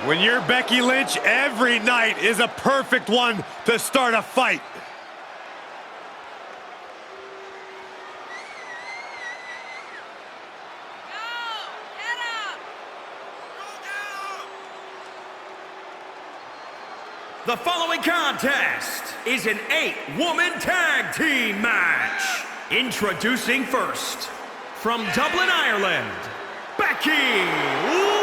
When you're Becky Lynch, every night is a perfect one to start a fight. The following contest is an 8-woman tag team match. Introducing first, from Dublin, Ireland, Becky Lynch.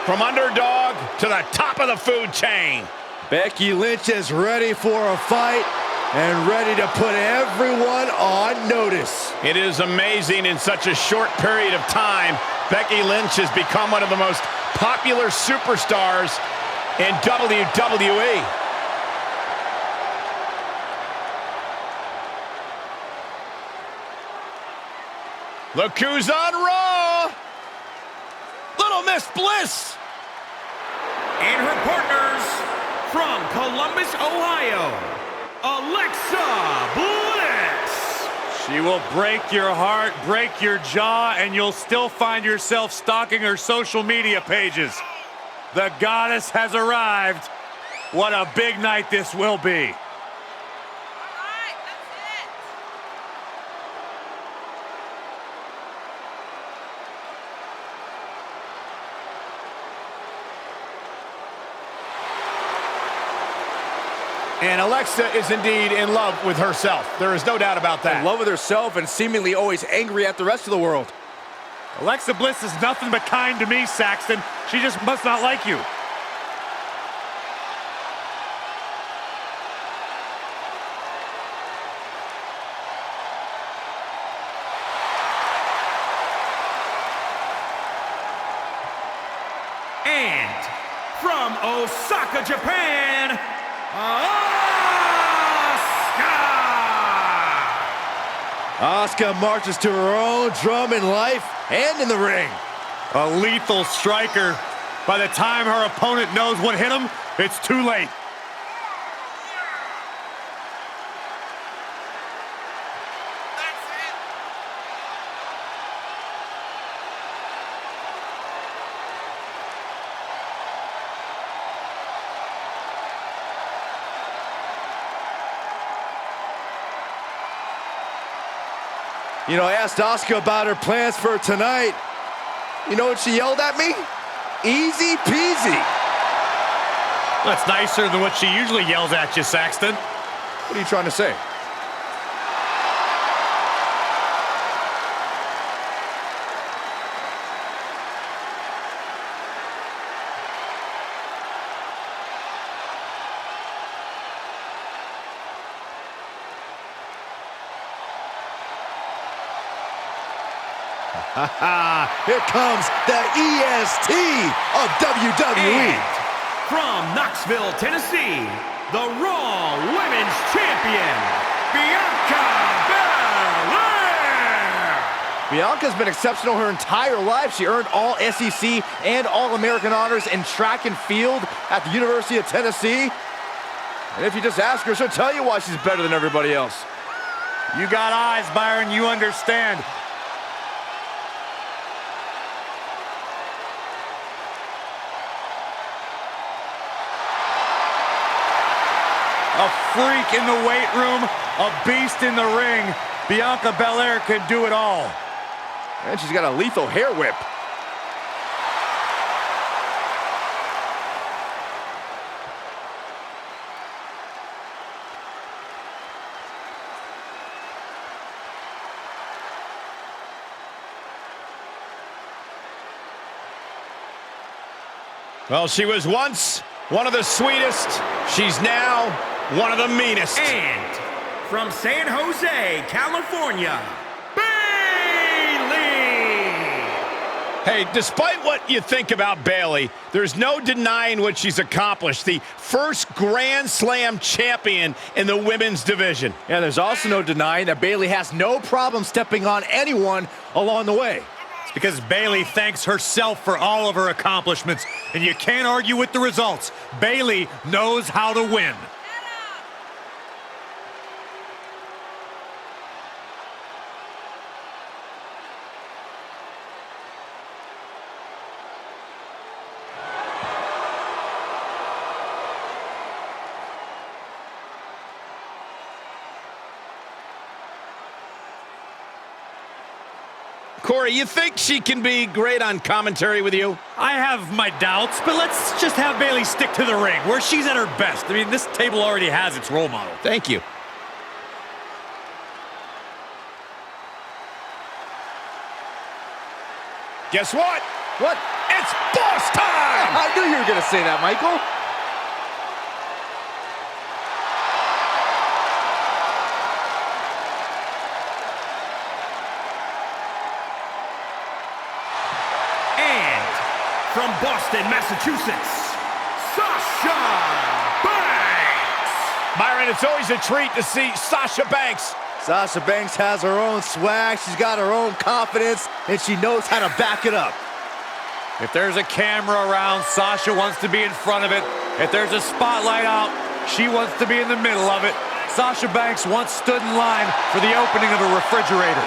From underdog to the top of the food chain, Becky Lynch is ready for a fight and ready to put everyone on notice. It is amazing in such a short period of time, Becky Lynch has become one of the most popular superstars in WWE. Look who's on Raw! Little Miss Bliss! And her partners, from Columbus, Ohio, Alexa Bliss. She will break your heart, break your jaw, and you'll still find yourself stalking her social media pages. The goddess has arrived. What a big night this will be. And Alexa is indeed in love with herself. There is no doubt about that. In love with herself and seemingly always angry at the rest of the world. Alexa Bliss is nothing but kind to me, Saxton. She just must not like you. And from Osaka, Japan, Asuka marches to her own drum in life and in the ring. A lethal striker. By the time her opponent knows what hit him, it's too late. You know, I asked Asuka about her plans for tonight. You know what she yelled at me? Easy peasy. That's nicer than what she usually yells at you, Saxton. What are you trying to say? Here comes the EST of WWE. And from Knoxville, Tennessee, the Raw Women's Champion, Bianca Belair. Bianca's been exceptional her entire life. She earned all SEC and All-American honors in track and field at the University of Tennessee. And if you just ask her, she'll tell you why she's better than everybody else. You got eyes, Byron. You understand. A freak in the weight room, a beast in the ring. Bianca Belair can do it all. And she's got a lethal hair whip. Well, she was once one of the sweetest. She's now one of the meanest. And from San Jose, California, Bayley. Hey, despite what you think about Bayley, there's no denying what she's accomplished. The first Grand Slam champion in the women's division. Yeah, there's also no denying that Bayley has no problem stepping on anyone along the way. It's because Bayley thanks herself for all of her accomplishments, and you can't argue with the results. Bayley knows how to win. Corey, you think she can be great on commentary with you? I have my doubts, but let's just have Bayley stick to the ring, where she's at her best. I mean, this table already has its role model. Thank you. Guess what? What? It's boss time! I knew you were going to say that, Michael. And from Boston, Massachusetts, Sasha Banks. Byron, it's always a treat to see Sasha Banks. Sasha Banks has her own swag, she's got her own confidence, and she knows how to back it up. If there's a camera around, Sasha wants to be in front of it. If there's a spotlight out, she wants to be in the middle of it. Sasha Banks once stood in line for the opening of a refrigerator.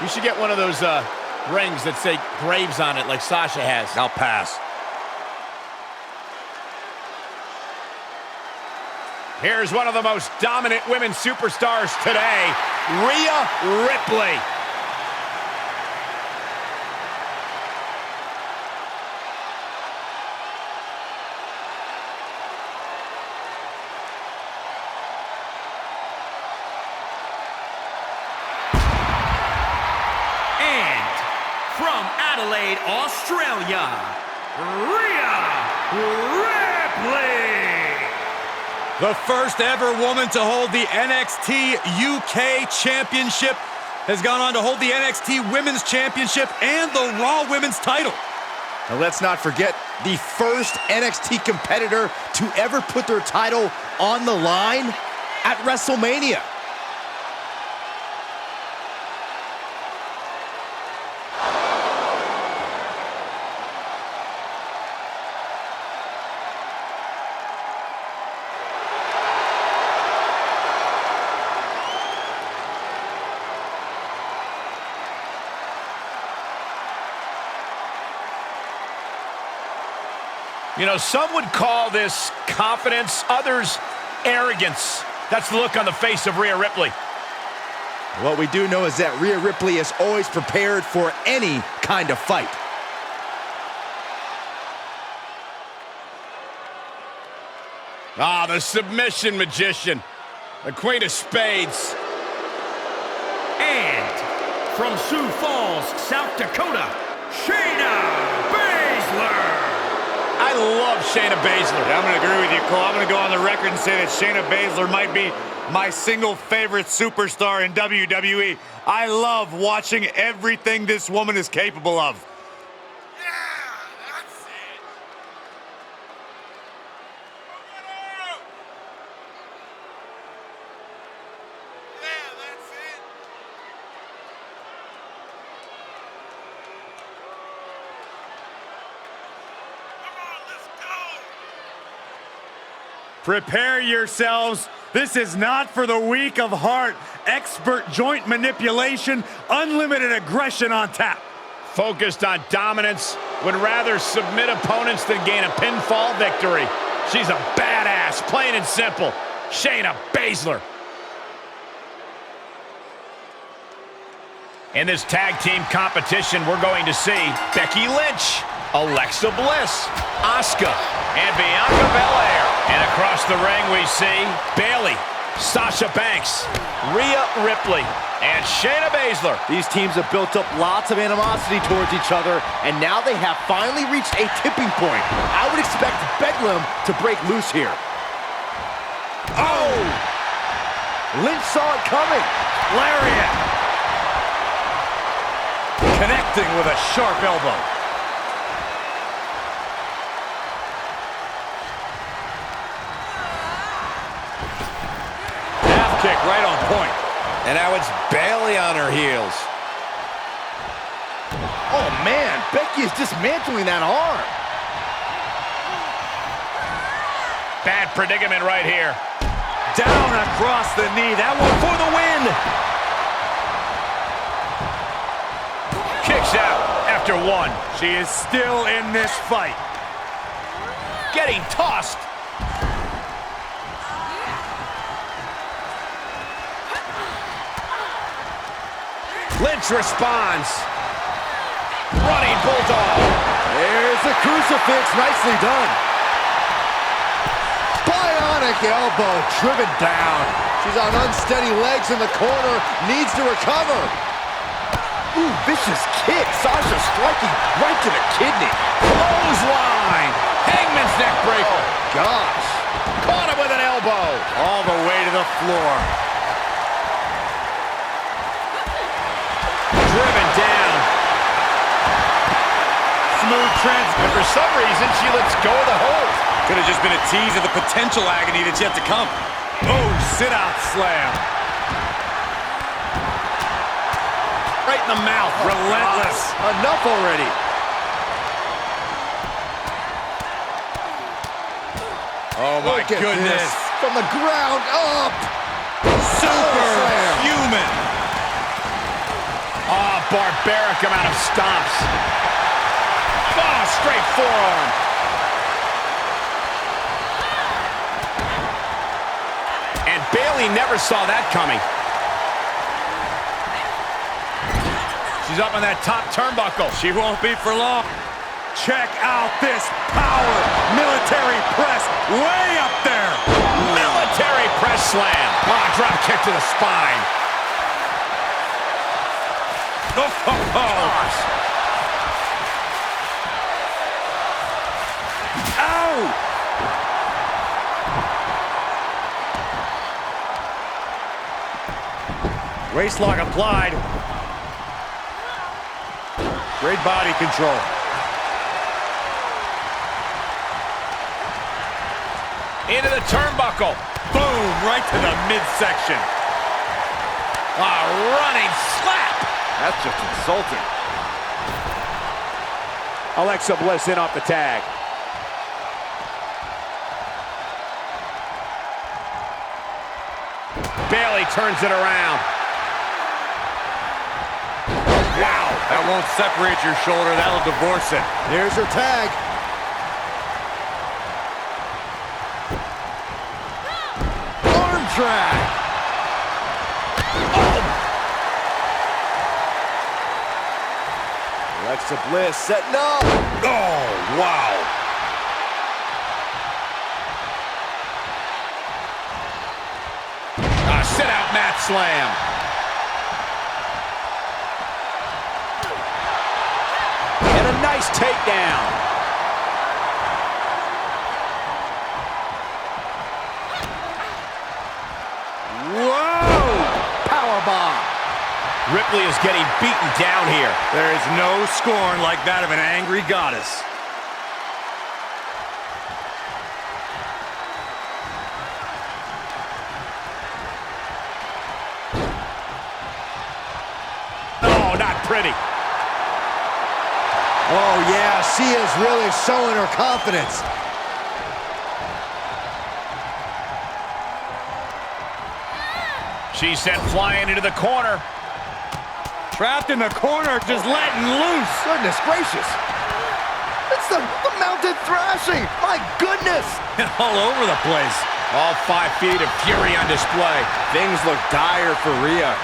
You should get one of those rings that say Graves on it like Sasha has. I'll pass. Here's one of the most dominant women superstars today, Rhea Ripley. From Adelaide, Australia, Rhea Ripley. The first ever woman to hold the NXT UK Championship has gone on to hold the NXT Women's Championship and the Raw Women's title. And let's not forget the first NXT competitor to ever put their title on the line at WrestleMania. You know, some would call this confidence, others arrogance. That's the look on the face of Rhea Ripley. What we do know is that Rhea Ripley is always prepared for any kind of fight. Ah, the submission magician, the Queen of Spades. And from Sioux Falls, South Dakota, Shayna Baszler. I love Shayna Baszler. I'm going to agree with you, Cole. I'm going to go on the record and say that Shayna Baszler might be my single favorite superstar in WWE. I love watching everything this woman is capable of. Prepare yourselves. This is not for the weak of heart. Expert joint manipulation, unlimited aggression on tap. Focused on dominance, would rather submit opponents than gain a pinfall victory. She's a badass, plain and simple. Shayna Baszler. In this tag team competition, we're going to see Becky Lynch, Alexa Bliss, Asuka, and Bianca Belair. And across the ring we see Bayley, Sasha Banks, Rhea Ripley, and Shayna Baszler. These teams have built up lots of animosity towards each other, and now they have finally reached a tipping point. I would expect Bedlam to break loose here. Oh! Lynch saw it coming. Lariat. Connecting with a sharp elbow. Kick right on point. And now it's Bayley on her heels. Oh man, Becky is dismantling that arm. Bad predicament right here. Down across the knee. That one for the win. after one. She is still in this fight. Getting tossed. Lynch responds. Running bulldog. There's the crucifix, nicely done. Bionic elbow driven down. She's on unsteady legs in the corner, needs to recover. Ooh, vicious kick. Sasha striking right to the kidney. Clothesline. Hangman's neck breaker. Oh, gosh. Caught him with an elbow. All the way to the floor. Driven down. Smooth And for some reason, she lets go of the hold. Could have just been a tease of the potential agony that's yet to come. Oh, sit-out slam. Right in the mouth. Relentless. Enough already. Oh, my Look at goodness. this. From the ground up. Superhuman. Oh, barbaric amount of stomps. Oh, straight forearm. And Bayley never saw that coming. She's up on that top turnbuckle. She won't be for long. Check out this power. Military press way up there. Military press slam. Oh, drop kick to the spine. Oh. Ow! Waistlock applied. Great body control. Into the turnbuckle. Boom, right to the midsection. A running slap. That's just insulting. Alexa Bliss in off the tag. Bayley turns it around. Wow, that won't separate your shoulder, that'll divorce it. Here's her tag. Arm drag. Oh. Alexa Bliss setting up. Oh, wow. Sit-out mat slam. And a nice takedown. Whoa! Powerbomb. Ripley is getting beaten down here. There is no scorn like that of an angry goddess. Pretty. Oh, yeah, she is really showing her confidence. She's sent flying into the corner. Trapped in the corner, just letting loose. Goodness gracious. It's the mounted thrashing. My goodness. All over the place. All 5 feet of fury on display. Things look dire for Rhea.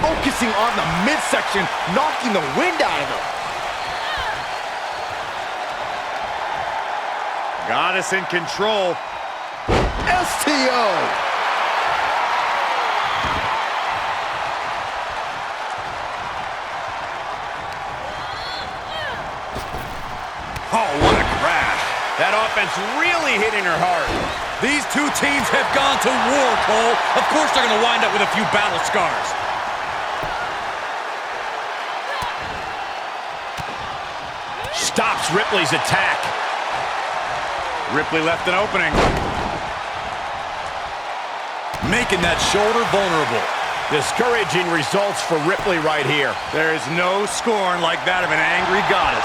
Focusing on the midsection, knocking the wind out of her. Goddess in control. STO. Oh, what a crash. That offense really hitting her hard. These two teams have gone to war, Cole. Of course they're going to wind up with a few battle scars. Stops Ripley's attack. Ripley left an opening. Making that shoulder vulnerable. Discouraging results for Ripley right here. There is no scorn like that of an angry goddess.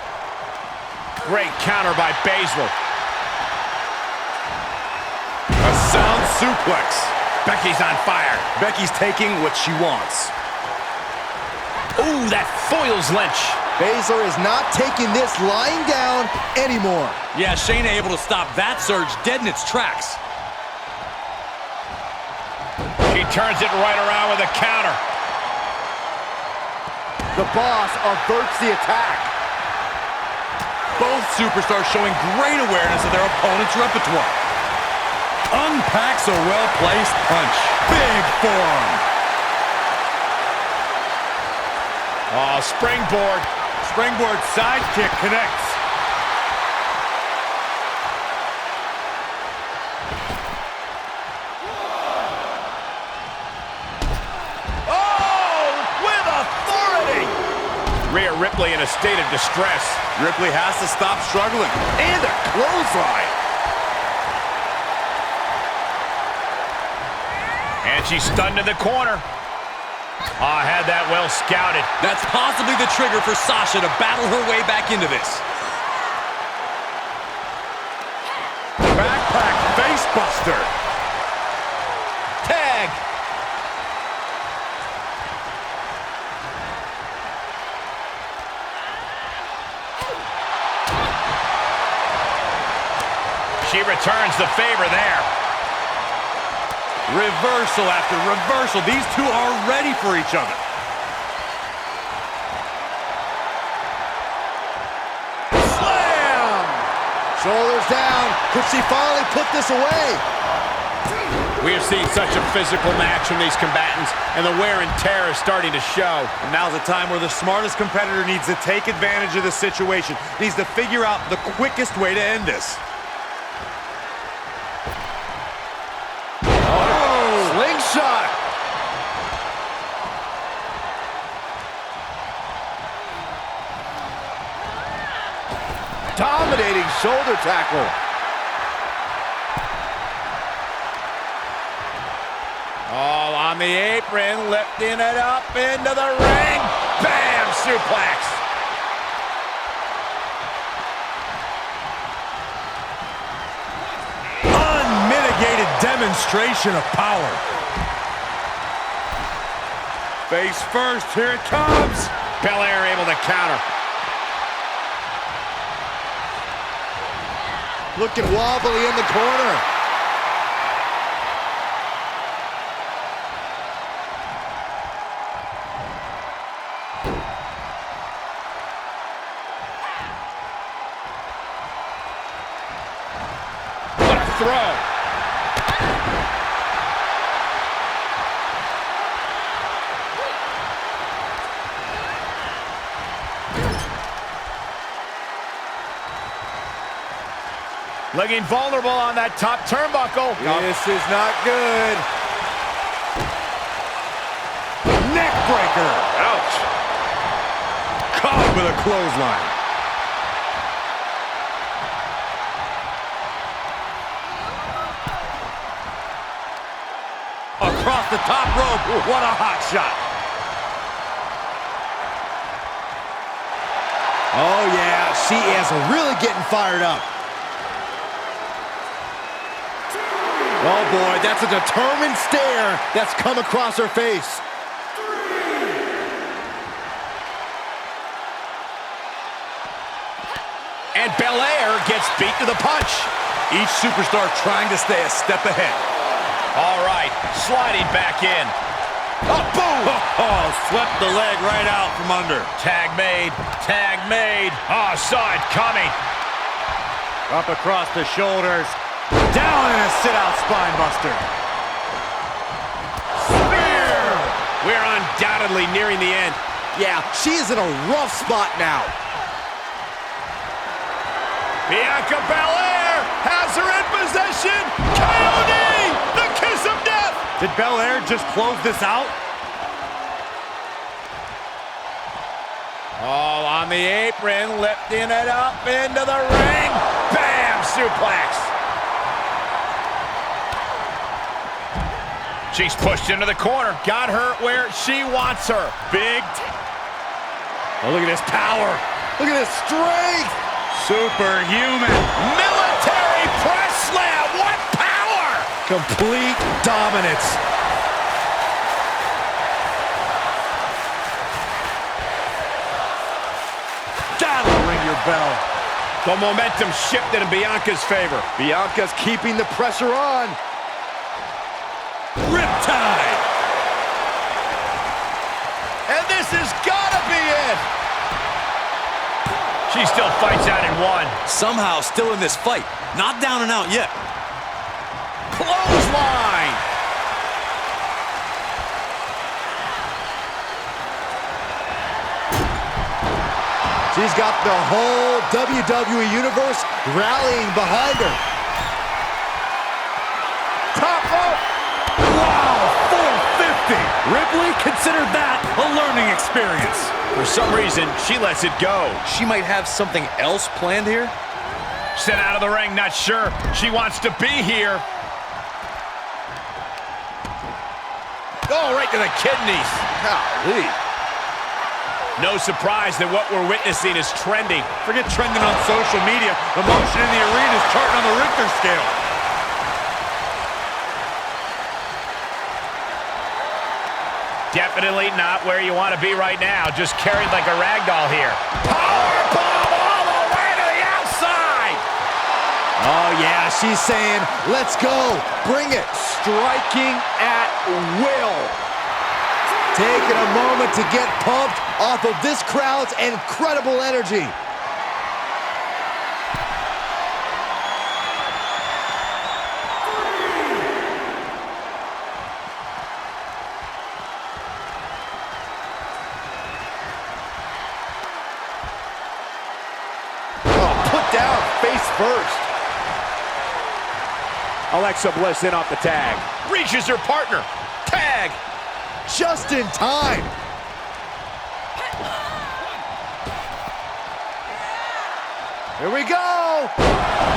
Great counter by Baszler. A sound suplex. Becky's on fire. Becky's taking what she wants. Ooh, that foils Lynch. Baszler is not taking this lying down anymore. Yeah, Shayna able to stop that surge dead in its tracks. She turns it right around with a counter. The boss averts the attack. Both superstars showing great awareness of their opponent's repertoire. Unpacks a well-placed punch. Big forearm. Oh, springboard. Springboard sidekick connects. Oh, with authority. Rhea Ripley in a state of distress. Ripley has to stop struggling. And a clothesline. And she's stunned in the corner. Oh, had that well scouted. That's possibly the trigger for Sasha to battle her way back into this. Backpack face buster. Tag. She returns the favor there. Reversal after reversal. These two are ready for each other. Slam! Shoulders down. Could she finally put this away? We have seen such a physical match from these combatants, and the wear and tear is starting to show. And now's the time where the smartest competitor needs to take advantage of the situation. Needs to figure out the quickest way to end this. Slingshot. Dominating shoulder tackle. All on the apron, lifting it up into the ring. Bam! Suplex. Unmitigated demonstration of power. Face first, here it comes. Belair able to counter. Looking wobbly in the corner. What a throw. Looking vulnerable on that top turnbuckle. This is not good. Neck breaker. Ouch. Caught with a clothesline. Across the top rope. What a hot shot. Oh yeah, she is really getting fired up. Oh boy, that's a determined stare that's come across her face. And Belair gets beat to the punch. Each superstar trying to stay a step ahead. All right, sliding back in. Oh, boom! Oh, swept the leg right out from under. Tag made, tag made. Oh, saw it coming. Up across the shoulders. Down in a sit-out spine buster. Spear! We're undoubtedly nearing the end. Yeah, she is in a rough spot now. Bianca Belair has her in position. K.O.D. The kiss of death. Did Belair just close this out? All on the apron, lifting it up into the ring. Bam! Suplex. She's pushed into the corner. Got her where she wants her. Big. Oh, look at this power. Look at this strength. Superhuman. Military press slam. What power! Complete dominance. That'll ring your bell. The momentum shifted in Bianca's favor. Bianca's keeping the pressure on. Riptide. And this has gotta be it! She still fights out in one. Somehow still in this fight. Not down and out yet. Clothesline! She's got the whole WWE Universe rallying behind her. Top rope! Wow, 450. Ripley considered that a learning experience. For some reason, she lets it go. She might have something else planned here. Sent out of the ring, not sure. She wants to be here. Oh, right to the kidneys. Golly. No surprise that what we're witnessing is trending. Forget trending on social media. The motion in the arena is charting on the Richter scale. Definitely not where you want to be right now. Just carried like a rag doll here. Powerbomb all the way to the outside! Oh, yeah, she's saying, let's go. Bring it. Striking at will. Taking a moment to get pumped off of this crowd's incredible energy. Down, face first. Alexa Bliss in off the tag. Reaches her partner. Tag. Just in time. Here we go.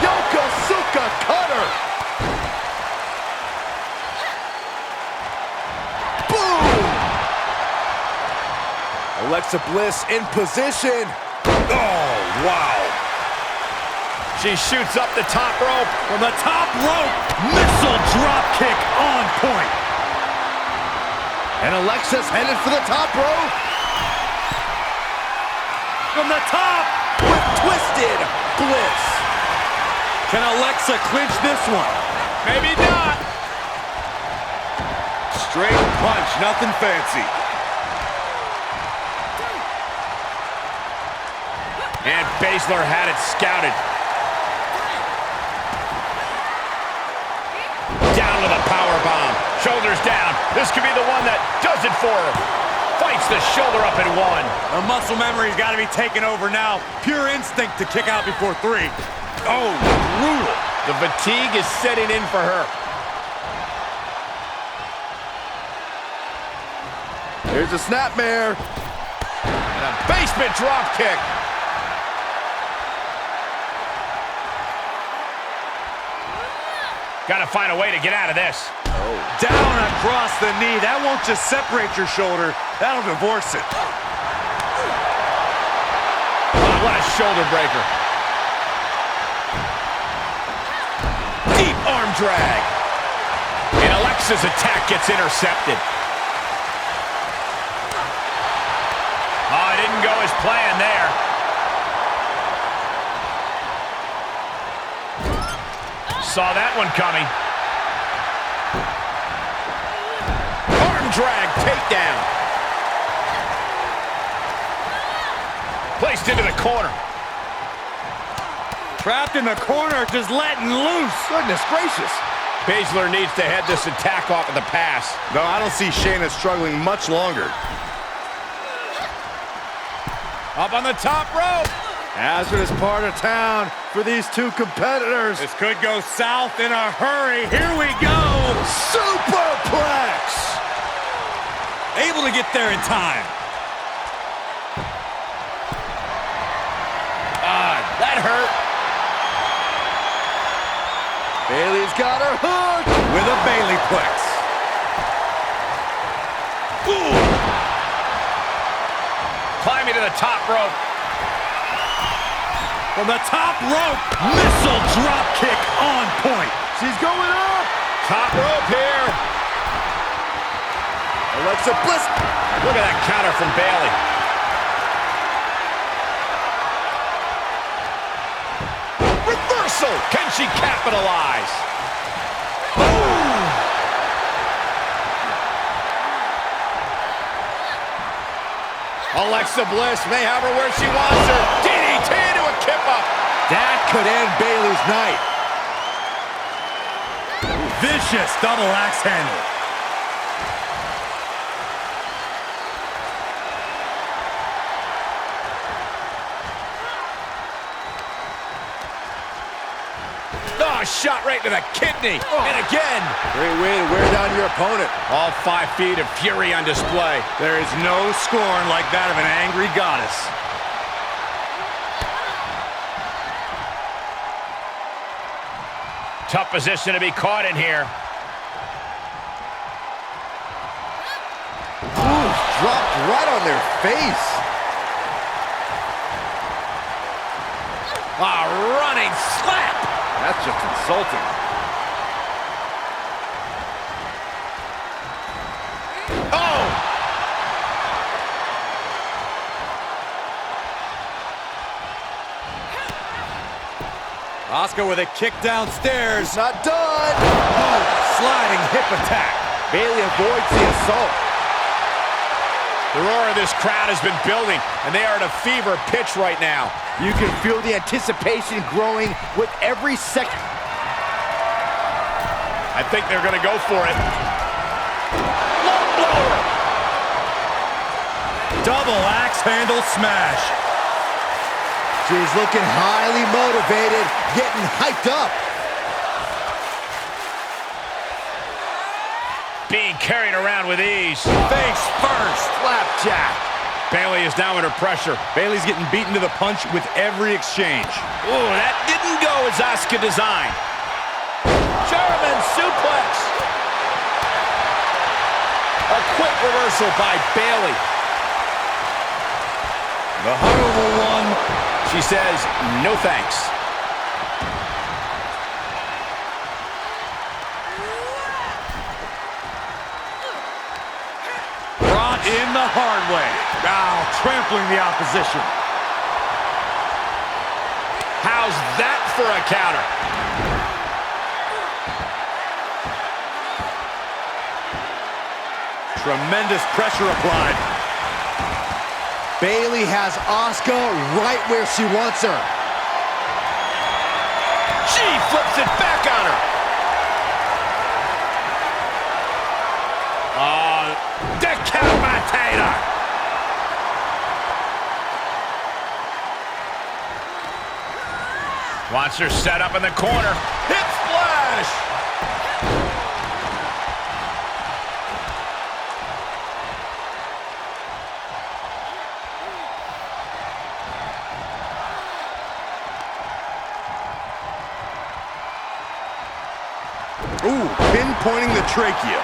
Yokosuka cutter. Boom. Alexa Bliss in position. Oh, wow. She shoots up the top rope. From the top rope, missile drop kick on point. And Alexa's headed for the top rope. From the top, With twisted Bliss. can Alexa clinch this one? Maybe not. Straight punch, nothing fancy. And Baszler had it scouted. Down with a powerbomb. Shoulders down. This could be the one that does it for her. Fights the shoulder up in one. The muscle memory's got to be taken over now. Pure instinct to kick out before 3. Oh, brutal. The fatigue is setting in for her. Here's a snapmare. And a basement drop kick. Got to find a way to get out of this. Oh. Down across the knee. That won't just separate your shoulder. That'll divorce it. Oh, what a shoulder breaker. Deep arm drag. And Alexa's attack gets intercepted. Oh, it didn't go as planned there. Saw that one coming. Arm drag takedown. Placed into the corner. Trapped in the corner, just letting loose. Goodness gracious. Baszler needs to head this attack off of the pass. No, I don't see Shayna struggling much longer. Up on the top rope. Hazardous part of town for these two competitors. This could go south in a hurry. Here we go. Superplex. Able to get there in time. That hurt. Bayley's got her hooked. With a Bayley-Plex. Climbing to the top rope. From the top rope, missile drop kick on point. She's going up. Top rope here. Alexa Bliss. Look at that counter from Bayley. Reversal. Can she capitalize? Boom. Alexa Bliss may have her where she wants her. DDT to a kip-up. That could end Bayley's night. Vicious double axe handle. Oh, shot right to the kidney. And again. Great way to wear down your opponent. All 5 feet of fury on display. There is no scorn like that of an angry goddess. Tough position to be caught in here. Ooh, dropped right on their face. A running slap. That's just insulting. Oh! Asuka with a kick downstairs. It's not done. Oh, sliding hip attack. Bayley avoids the assault. The roar of this crowd has been building, and they are at a fever pitch right now. You can feel the anticipation growing with every second. I think they're going to go for it. Low blower. Double axe handle smash. She's looking highly motivated, getting hyped up. Being carried around with ease. Face first. Flapjack. Bayley is now under pressure. Bayley's getting beaten to the punch with every exchange. Ooh, that didn't go as Asuka designed. German suplex. A quick reversal by Bayley. The horrible one. She says, no thanks. Brought in the hard way. Now trampling the opposition. How's that for a counter? Tremendous pressure applied. Bayley has Asuka right where she wants her. She flips it back on her. Decapitator. Wants her set up in the corner. Hip splash. Ooh, pinpointing the trachea.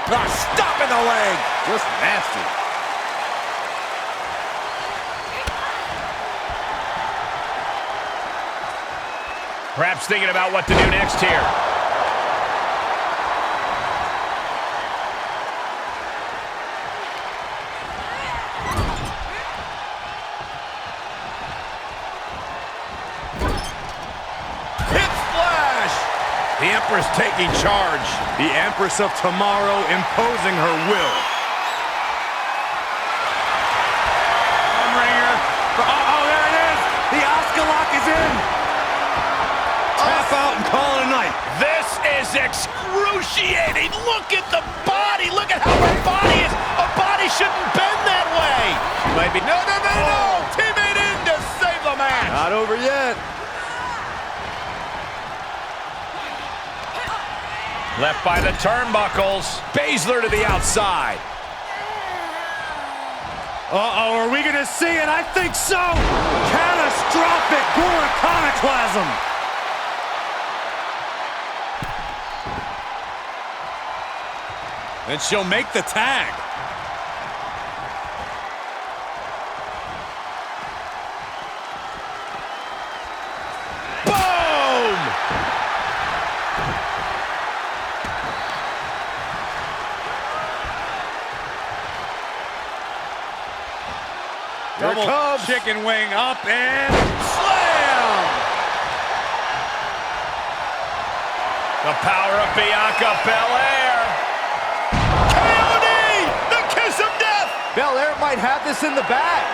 Stop in the leg. Just nasty. Perhaps thinking about what to do next here. The Empress taking charge. The Empress of Tomorrow imposing her will. Ringer. Oh, there it is. The Asuka lock is in. Tap out and call it a night. This is excruciating. Look at the body. Look at how her body is. A body shouldn't bend that way. She might be. No. Teammate in to save the match. Not over yet. Left by the turnbuckles. Baszler to the outside. Uh-oh, are we going to see it? I think so. Catastrophic gore iconoclasm. And she'll make the tag. double chicken wing up and slam! The power of Bianca Belair. K.O.D. The kiss of death. Belair might have this in the bag.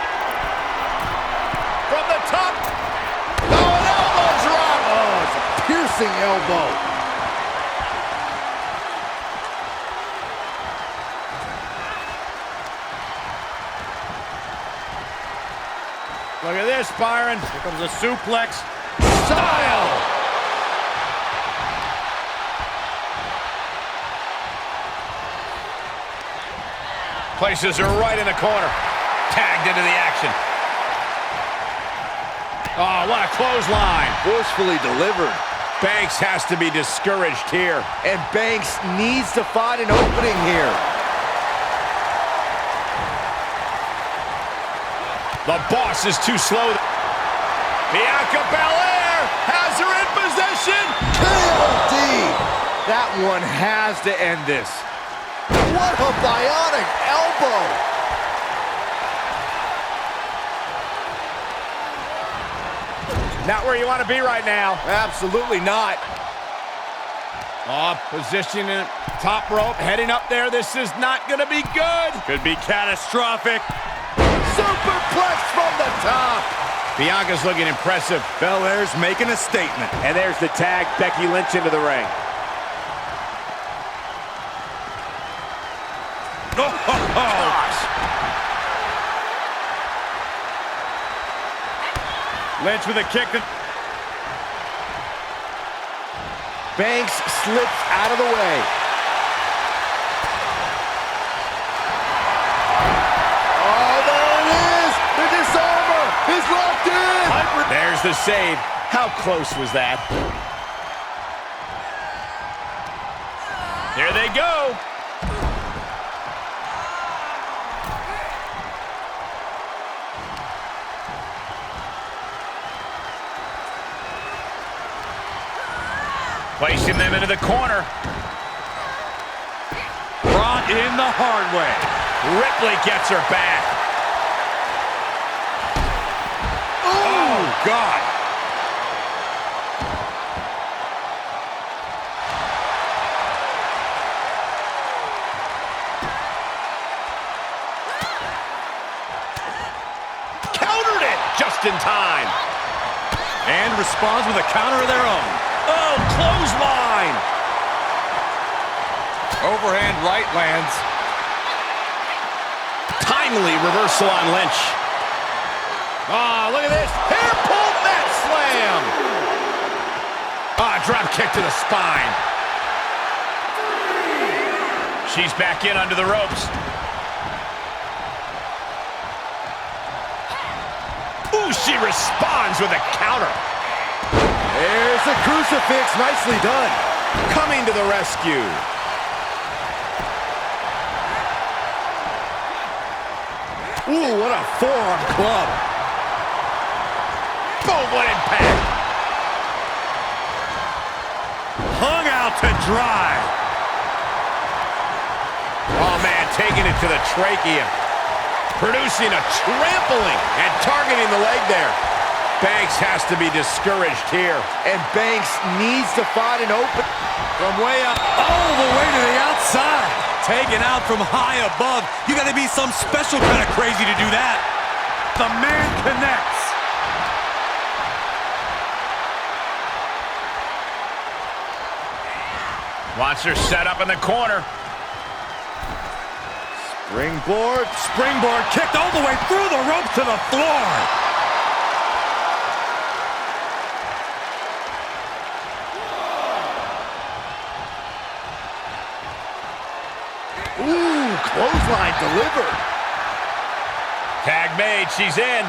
From the top. Oh, an elbow drop. Oh, it's a piercing elbow. Look at this, Byron. Here comes a suplex. Style. Places her right in the corner. Tagged into the action. Oh, what a clothesline. Forcefully delivered. Banks has to be discouraged here. And Banks needs to find an opening here. The boss is too slow. Bianca Belair has her in position. K.O.D. That one has to end this. What a bionic elbow. Not where you want to be right now. Absolutely not. Oh, positioning top rope, heading up there. This is not going to be good. Could be catastrophic. Superplex from the top. Bianca's looking impressive. Belair's making a statement. And there's the tag, Becky Lynch into the ring. Oh, gosh. Lynch with a kick. Banks slips out of the way. Oh, there it is. The disarmer is locked in. There's the save. How close was that? There they go. Placing them into the corner. Brought in the hard way. Ripley gets her back. Oh, God. Countered it just in time. And responds with a counter of their own. Oh, clothesline. Overhand right lands. Timely reversal on Lynch. Oh, look at this. Hair pull mat slam. Ah, drop kick to the spine. She's back in under the ropes. Ooh, she responds with a counter. There's the crucifix. Nicely done. Coming to the rescue. Ooh, what a forearm club. Boom, what impact. Hung out to dry. Oh, man, taking it to the trachea. Producing a trampling and targeting the leg there. Banks has to be discouraged here. And Banks needs to find an open. From way up, all the way to the outside. Taken out from high above. You got to be some special kind of crazy to do that. The man connects. Wants her set up in the corner. Springboard. Springboard kicked all the way through the rope to the floor. Ooh, clothesline delivered. Tag made, she's in.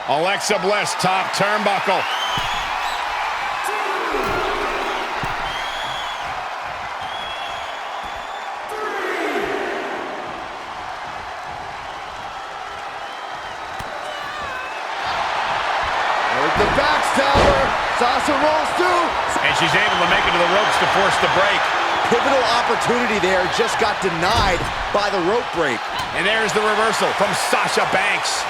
Alexa Bliss, top turnbuckle. The backstabber. Sasha rolls through. And she's able to make it to the ropes to force the break. Pivotal opportunity there, just got denied by the rope break. And there's the reversal from Sasha Banks.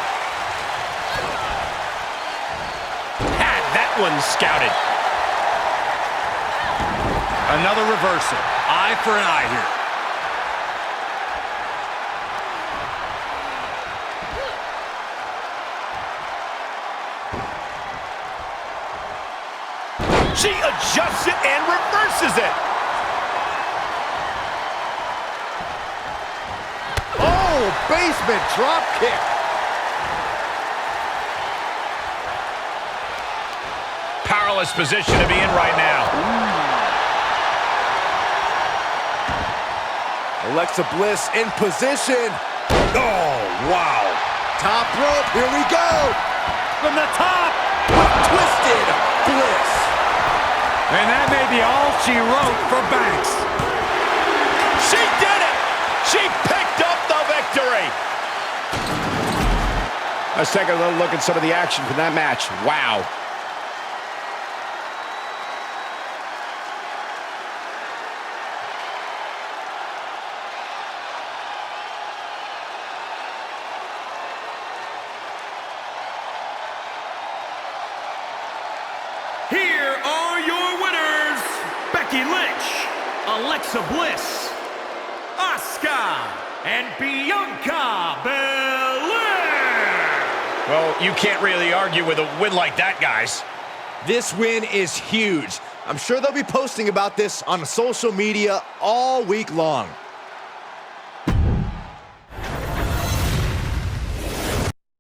Had that one scouted. Another reversal. Eye for an eye here. She adjusts it and reverses it. Oh, basement drop kick. Powerless position to be in right now. Alexa Bliss in position. Oh, wow. Top rope, here we go. From the top. Twisted Bliss. And that may be all she wrote for Banks. She did it! She picked up the victory! Let's take a little look at some of the action from that match. Wow. Here are your winners, Becky Lynch, Alexa Bliss, Asuka, and Bianca Belair. Well, you can't really argue with a win like that, guys. This win is huge. I'm sure they'll be posting about this on social media all week long.